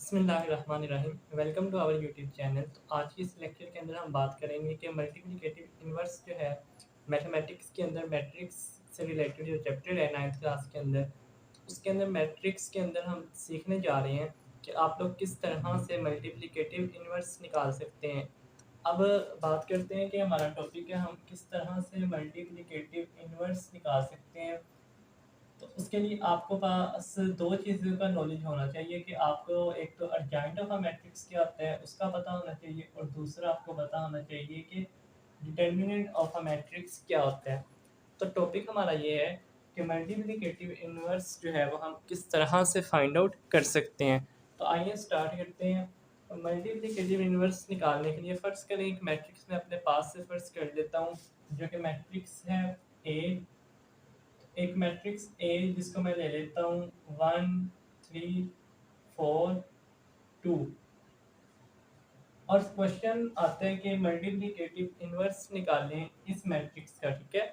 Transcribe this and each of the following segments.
बिस्मिल्लाहिर्रहमानिर्रहीम। Welcome to our YouTube channel. तो आज की इस लेक्चर के अंदर हम बात करेंगे कि मल्टीप्लिकेटिव इन्वर्स जो है मैथमेटिक्स के अंदर मैट्रिक्स से रिलेटेड जो चैप्टर है नाइन्थ क्लास के अंदर, उसके अंदर मैट्रिक्स के अंदर हम सीखने जा रहे हैं कि आप लोग किस तरह से मल्टीप्लिकेटिव इन्वर्स निकाल सकते हैं। अब बात करते हैं कि हमारा टॉपिक है हम किस तरह से मल्टीप्लिकेटिव इन्वर्स निकाल सकते हैं। तो उसके लिए आपको पास दो चीज़ों का नॉलेज होना चाहिए कि आपको एक तो अर्जेंट ऑफ अ मैट्रिक्स क्या होता है उसका पता होना चाहिए, और दूसरा आपको पता होना चाहिए कि डिटर्मिनेंट ऑफ अ मैट्रिक्स क्या होता है। तो टॉपिक हमारा ये है कि मल्टीप्लिकेटिव इन्वर्स जो है वो हम किस तरह से फाइंड आउट कर सकते हैं। तो आइए स्टार्ट करते हैं। मल्टीप्लिकेटिव इन्वर्स निकालने के लिए फ़र्ज़ करें एक मैट्रिक्स में अपने पास से फ़र्ज़ कर लेता हूँ, जो कि मैट्रिक्स है ए। एक मैट्रिक्स ए जिसको मैं ले लेता हूँ 1 3 4 2। और क्वेश्चन आता है कि मल्टीप्लिकेटिव इन्वर्स निकालें इस मैट्रिक्स का, ठीक है।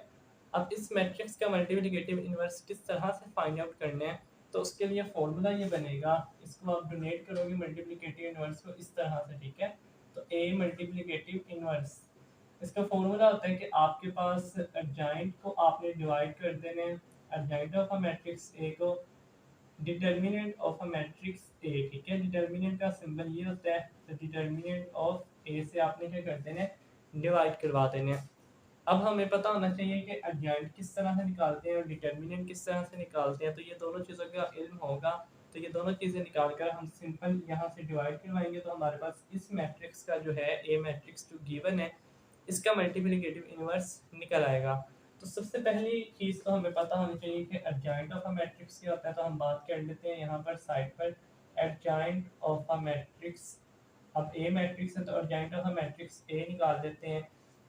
अब इस मैट्रिक्स का मल्टीप्लिकेटिव इन्वर्स किस तरह से फाइंड आउट करना है, तो उसके लिए फॉर्मूला ये बनेगा। इसको आप डोनेट करोगे मल्टीप्लिकेटिव इन्वर्स को इस तरह से, ठीक है। तो ए मल्टीप्लिकेटिव इन्वर्स, इसका फॉर्मूला होता है कि आपके पास एडजॉइंट को आपने डिवाइड कर देना है, adjoint of a matrix A को determinant of a matrix A, ठीक है। डिटर्मिनेंट का सिंबल ये होता है। तो डिटर्मिनेंट ऑफ ए से आपने क्या कर देना है, डिवाइड करवा देना है। अब हमें पता होना चाहिए कि एडजॉइंट किस तरह से निकालते हैं और डिटर्मिनेंट किस तरह से निकालते हैं। तो ये दोनों चीज़ों का इल्म होगा, तो ये दोनों चीज़ें निकाल कर हम सिंपल यहाँ से डिवाइड करवाएंगे, तो हमारे पास इस मैट्रिक्स का जो है ए मैट्रिक्स जो गिवन है इसका मल्टीप्लिकेटिव इन्वर्स निकल आएगा। तो सबसे पहली चीज़ तो हमें पता होनी चाहिए कि एडजॉइंट ऑफ अ मैट्रिक्स क्या होता है। तो हम बात कर लेते हैं यहाँ पर साइड पर, एडजॉइंट ऑफ अ मैट्रिक्स। अब ए मैट्रिक्स है तो एडजॉइंट ऑफ अ मैट्रिक्स ए निकाल देते हैं।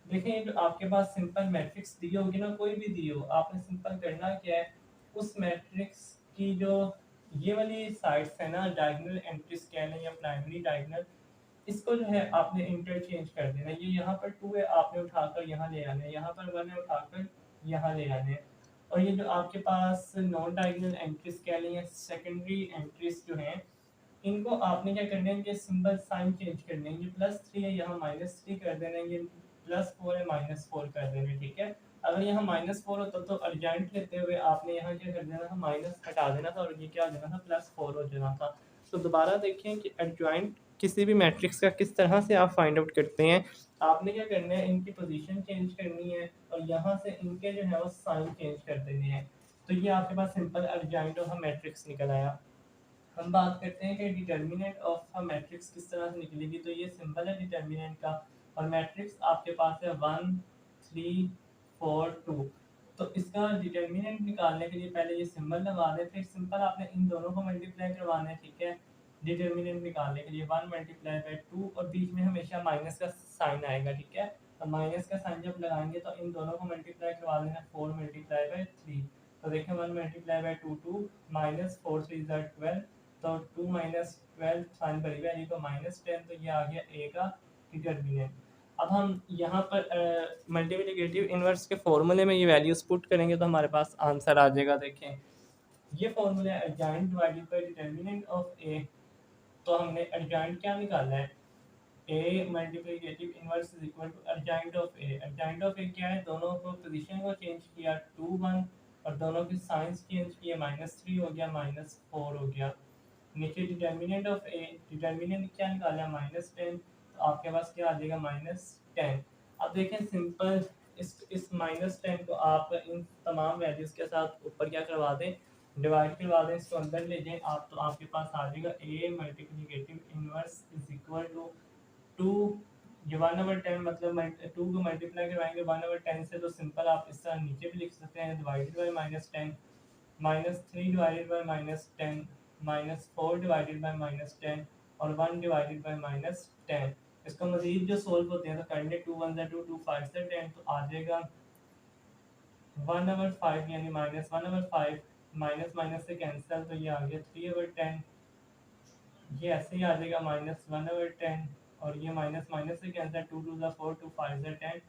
देखिए जो आपके पास सिंपल मैट्रिक्स दी होगी ना, कोई भी दी हो, आपने सिंपल करना क्या है, उस मैट्रिक्स की जो ये वाली साइड्स है ना, डायगोनल एंट्रीज कह लें या प्राइमरी डायगोनल, इसको जो है आपने इंटरचेंज कर देना। ये यहाँ पर 2 है, आपने उठाकर यहाँ ले आना है, यहाँ पर 1 है, उठाकर यहाँ ले आने हैं। और ये जो आपके पास नॉन डायगोनल एंट्रीज कह लें या सेकेंडरी एंट्रीज जो हैं, इनको आपने क्या करना है, इनके सिंबल साइन चेंज करने हैं। ये +3 है, यहाँ -3 कर देना है। ये +4 है, -4 कर देना है, ठीक है। अगर यहाँ -4 होता तो अर्जेंट लेते हुए आपने यहाँ क्या कर देना था, माइनस हटा देना था और ये क्या हो जाना था, +4 हो जाना था। तो दोबारा देखें कि एडजॉइंट किसी भी मैट्रिक्स का किस तरह से आप फाइंड आउट करते हैं। आपने क्या करना है, इनकी पोजीशन चेंज करनी है और यहाँ से इनके जो है वो साइन चेंज कर देने हैं। तो ये आपके पास simple adjoint of a matrix निकल आया। हम बात करते हैं कि डिटर्मिनेंट ऑफ अ मैट्रिक्स किस तरह से निकलेगी। तो ये सिंबल है डिटर्मिनेंट का, और मैट्रिक्स आपके पास है 1 3 4 2। तो इसका डिटर्मिनेंट निकालने के लिए पहले ये सिंबल लगा दें, फिर सिंपल आपने इन दोनों को मल्टीप्लाई करवाना है, ठीक है। डिटर्मिनेंट निकालने के लिए 1 × 2 और बीच में हमेशा माइनस का साइन आएगा, ठीक है। तो माइनस का साइन जब लगाएंगे तो इन दोनों को मल्टीप्लाई करवा देना, 4 × 3। तो देखें 1 × 2 2, -4 3 12। तो 2 - 12 साइन बड़ी वैल्यू को -10, तो ये आ गया ए का डिटर्मिनेंट। अब हम यहाँ पर मल्टीप्लिकेटिव इन्वर्स के फॉर्मूले में ये वैल्यूज पुट करेंगे तो हमारे पास आंसर आ जाएगा। देखें ये फॉर्मूला है adjoint divided by determinant of A. तो हमने एडजॉइंट क्या निकाला है, A multiplicative inverse is equal to adjoint of A. Adjoint of A क्या है, दोनों को पोजीशन को चेंज किया 2 1, और दोनों की साइंस चेंज किए, -3 हो गया, -4 हो गया। नीचे डिटर्मिनेंट ऑफ ए, डिटर्मिनेंट क्या निकाला, -10। तो आपके पास क्या आ जाएगा, -10। अब देखें सिंपल इस -10 को आप इन तमाम वैल्यूज़ के साथ ऊपर क्या करवा दें, डिवाइड करवा दें, इसको अंदर ले जाएं आप, तो आपके पास आ जाएगा A multiplicative inverse is equal to 2। ये 1/10 मतलब 2 को मल्टीप्लाई करवाएंगे 1/10 से, तो सिंपल आप इस तरह नीचे भी लिख सकते हैं, divided by -10, -3 divided by -10, -4 divided by -10 और 1 डिवाइडेड बाय -10। इसको मजीद जो सोल्व होते हैं तो करने 2 1 2 2 5 10, तो आ जाएगा 1/5 यानी -1/5, माइनस माइनस से कैंसिल, तो ये आ गया 3/10। ये ऐसे ही आ जाएगा -1/10, और ये माइनस माइनस से कैंसिल, 2 2 4 2 5 10,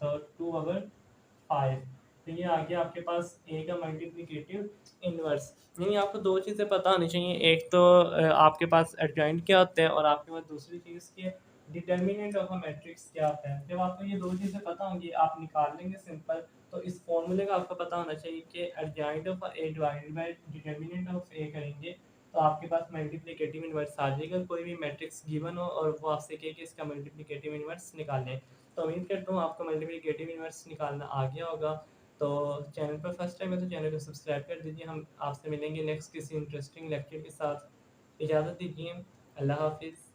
तो 2/5। तो ये आ गया आपके पास ए का मल्टीप्लिकेटिव इनवर्स। यानी आपको दो चीज़ें पता होनी चाहिए, एक तो आपके पास एडजॉइंट क्या होते हैं और आपके पास दूसरी चीज़ की डिटर्मिनेंट ऑफ अ मैट्रिक्स क्या होता है। जब आपको ये दो चीज़ें पता होंगी आप निकाल लेंगे सिंपल। तो इस फॉर्मूले का आपको पता होना चाहिए कि adjoint of A divided by determinant of A करेंगे तो आपके पास मल्टीप्लिकेटिव इनवर्स आ जाएगा। कोई भी मैट्रिक्स गिवन हो और वो आपसे कहे कि इसका मल्टीप्लिकेटिव इनवर्स निकालें, तो उम्मीद करता हूँ आपको मल्टीप्लिकेटिव इनवर्स निकालना आ गया होगा। तो चैनल पर फर्स्ट टाइम है तो चैनल को सब्सक्राइब कर दीजिए। हम आपसे मिलेंगे नेक्स्ट किसी इंटरेस्टिंग लेक्चर के साथ। इजाज़त दीजिए। अल्लाह हाफिज़।